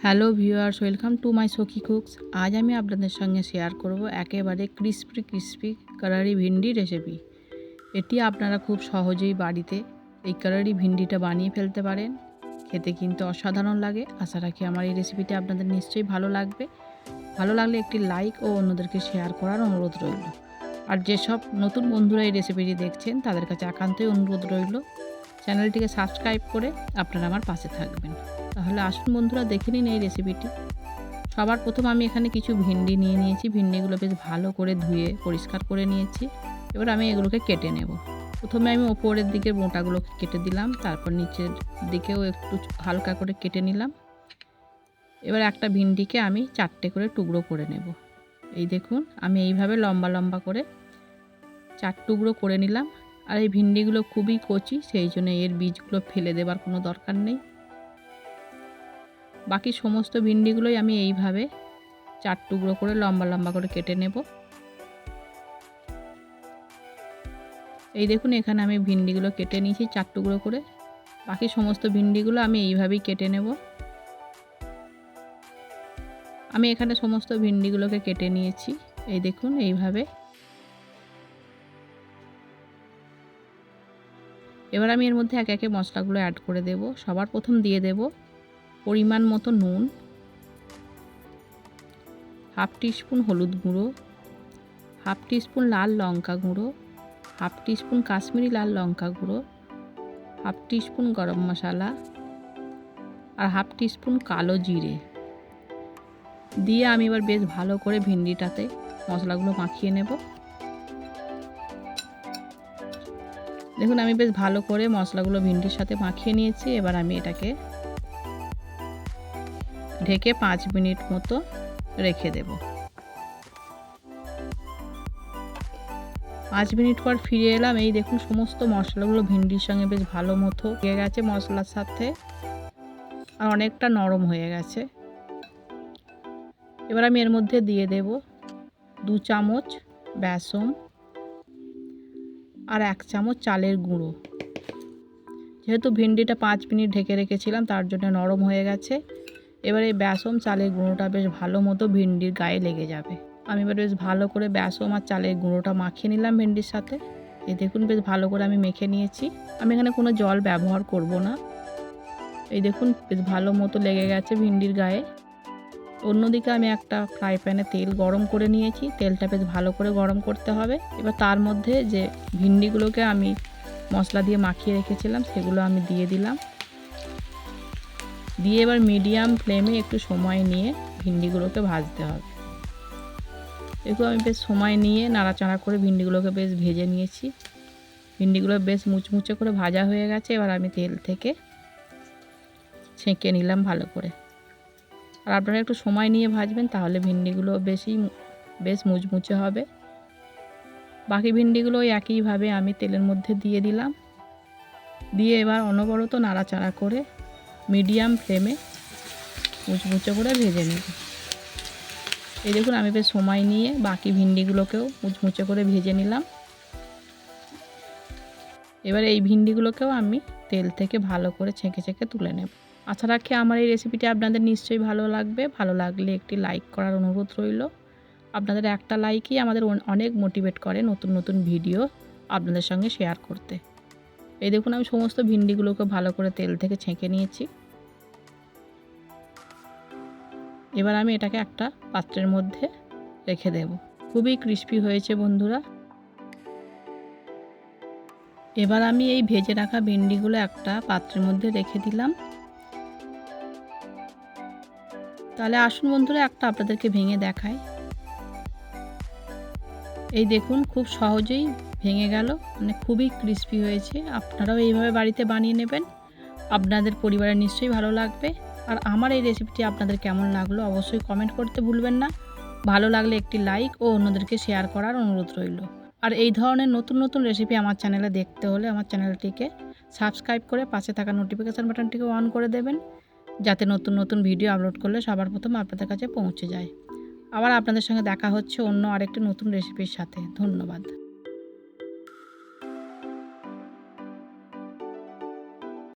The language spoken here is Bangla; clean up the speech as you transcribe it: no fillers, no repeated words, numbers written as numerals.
Hello viewers, welcome to my সখী কুকস। আজ আমি আপনাদের সঙ্গে শেয়ার করব একেবারে ক্রিস্পি কালারি ভিন্ডি রেসিপি। এটি আপনারা খুব সহজেই বাড়িতে এই কালারি ভিন্ডিটা বানিয়ে ফেলতে পারেন। খেতে কিন্তু অসাধারণ লাগে। আশা রাখি আমার এই রেসিপিটি আপনাদের নিশ্চয়ই ভালো লাগবে। ভালো লাগলে একটি লাইক ও অন্যদেরকে শেয়ার করার অনুরোধ রইল। আর যেসব নতুন বন্ধুরা এই রেসিপিটি দেখছেন তাদের কাছে একান্তই অনুরোধ রইল চ্যানেলটিকে সাবস্ক্রাইব করে আপনারা আমার পাশে থাকবেন। তাহলে আসুন বন্ধুরা, দেখে নিন এই রেসিপিটি। সবার প্রথম আমি এখানে কিছু ভিন্ডি নিয়ে নিয়েছি। ভিন্ডিগুলো বেশ ভালো করে ধুয়ে পরিষ্কার করে নিয়েছি। এবার আমি এগুলোকে কেটে নেব। প্রথমে আমি ওপরের দিকের মোটাগুলোকে কেটে দিলাম, তারপর নিচের দিকেও একটু হালকা করে কেটে নিলাম। এবার একটা ভিন্ডিকে আমি 4টে করে টুকরো করে নেব। এই দেখুন, আমি এইভাবে লম্বা লম্বা করে 4 টুকরো করে নিলাম। আর এই ভিন্ডিগুলো খুবই কচি, সেই জন্য এর বীজগুলো ফেলে দেবার কোনো দরকার নেই। বাকি সমস্ত ভিন্ডিগুলোই আমি এইভাবে 4 টুকরো করে লম্বা লম্বা করে কেটে নেব। এই দেখুন, এখানে আমি ভিন্ডিগুলো কেটে নিয়েছি 4 টুকরো করে। বাকি সমস্ত ভিন্ডিগুলো আমি এইভাবেই কেটে নেব। আমি এখানে সমস্ত ভিন্ডিগুলোকে কেটে নিয়েছি। এই দেখুন, এইভাবে। এবার আমি এর মধ্যে একে একে মশলাগুলো অ্যাড করে দেব। সবার প্রথম দিয়ে দেব পরিমাণ মতো নুন, হাফ টিস্পুন হলুদ গুঁড়ো, হাফ টিস্পুন লাল লঙ্কা গুঁড়ো, হাফ টিস্পুন কাশ্মীরি লাল লঙ্কা গুঁড়ো, হাফ টিস্পুন গরম মশলা আর হাফ টিস্পুন কালো জিরে দিয়ে আমি এবার বেশ ভালো করে ভিন্ডিটাতে মশলাগুলো মাখিয়ে নেব। দেখুন, আমি বেশ ভালো করে মশলাগুলো ভিন্ডির সাথে মাখিয়ে নিয়েছি। এবার আমি এটাকে ঢেকে 5 মিনিট মতো রেখে দেব। 5 মিনিট পর ফিরে এলাম। এই দেখুন, সমস্ত মশলাগুলো ভিন্ডির সঙ্গে বেশ ভালো মতো হয়ে গেছে মশলার সাথে, আর অনেকটা নরম হয়ে গেছে। এবার আমি এর মধ্যে দিয়ে দেব 2 চামচ বেসন আর 1 চামচ চালের গুঁড়ো। যেহেতু ভিন্ডিটা 5 মিনিট ঢেকে রেখেছিলাম, তার জন্য নরম হয়ে গেছে। এবার এই বেসন চালের গুঁড়োটা বেশ ভালো মতো ভিন্ডির গায়ে লেগে যাবে। আমি এবার বেশ ভালো করে বেসন আর চালের গুঁড়োটা মাখিয়ে নিলাম ভিন্ডির সাথে। এই দেখুন, বেশ ভালো করে আমি মেখে নিয়েছি। আমি এখানে কোনো জল ব্যবহার করব না। এই দেখুন, বেশ ভালো মতো লেগে গেছে ভিন্ডির গায়ে। অন্যদিকে আমি একটা ফ্রাই প্যানে তেল গরম করে নিয়েছি। তেলটা বেশ ভালো করে গরম করতে হবে। এবার তার মধ্যে যে ভিন্ডিগুলোকে আমি মশলা দিয়ে মাখিয়ে রেখেছিলাম সেগুলো আমি দিয়ে দিলাম। দিয়ে এবার মিডিয়াম ফ্লেমে একটু সময় নিয়ে ভিন্ডিগুলোকে ভাজতে হবে। দেখুন, আমি বেশ সময় নিয়ে নাড়াচাড়া করে ভিন্ডিগুলোকে বেশ ভেজে নিয়েছি। ভিন্ডিগুলো বেশ মুচমুচে করে ভাজা হয়ে গেছে। এবার আমি তেল থেকে ছেঁকে নিলাম ভালো করে। আর আপনারা একটু সময় নিয়ে ভাজবেন, তাহলে ভিন্ডিগুলো বেশ মুচমুচে হবে। বাকি ভিন্ডিগুলো একইভাবে আমি তেলের মধ্যে দিয়ে দিলাম। দিয়ে এবার অনবরত নাড়াচাড়া করে মিডিয়াম ফ্লেমে মুচমুচে করে ভেজে নেব। এই দেখুন, আমি বেশ সময় নিয়ে বাকি ভিন্ডিগুলোকেও মুচমুচে করে ভেজে নিলাম। এবার এই ভিন্ডিগুলোকেও আমি তেল থেকে ভালো করে ছেঁকে তুলে নেব। আশা রাখি আমার এই রেসিপিটি আপনাদের নিশ্চয়ই ভালো লাগবে। ভালো লাগলে একটি লাইক করার অনুরোধ রইল। আপনাদের একটা লাইকই আমাদের অনেক মোটিভেট করে নতুন নতুন ভিডিও আপনাদের সঙ্গে শেয়ার করতে। এই দেখুন, আমি সমস্ত ভিন্ডিগুলোকে ভালো করে তেল থেকে ছেঁকে নিয়েছি। এবার আমি এটাকে একটা পাত্রের মধ্যে রেখে দেব। খুবই ক্রিস্পি হয়েছে বন্ধুরা। এবার আমি এই ভেজে রাখা ভিন্ডিগুলো একটা পাত্রের মধ্যে রেখে দিলাম। তাহলে আসুন বন্ধুরা, একটা আপনাদেরকে ভেঙে দেখাই। এই দেখুন, খুব সহজেই ভেঙে গেল, মানে খুবই ক্রিস্পি হয়েছে। আপনারাও এইভাবে বাড়িতে বানিয়ে নেবেন, আপনাদের পরিবারের নিশ্চয়ই ভালো লাগবে। আর আমার এই রেসিপিটি আপনাদের কেমন লাগলো অবশ্যই কমেন্ট করতে ভুলবেন না। ভালো লাগলে একটি লাইক ও অন্যদেরকে শেয়ার করার অনুরোধ রইল। আর এই ধরনের নতুন নতুন রেসিপি আমার চ্যানেলে দেখতে হলে আমার চ্যানেলটিকে সাবস্ক্রাইব করে পাশে থাকা নোটিফিকেশান বাটনটিকে অন করে দেবেন, যাতে নতুন নতুন ভিডিও আপলোড করলে সবার প্রথম আপনাদের কাছে পৌঁছে যায়। আবার আপনাদের সঙ্গে দেখা হচ্ছে অন্য আরেকটি নতুন রেসিপির সাথে। ধন্যবাদ।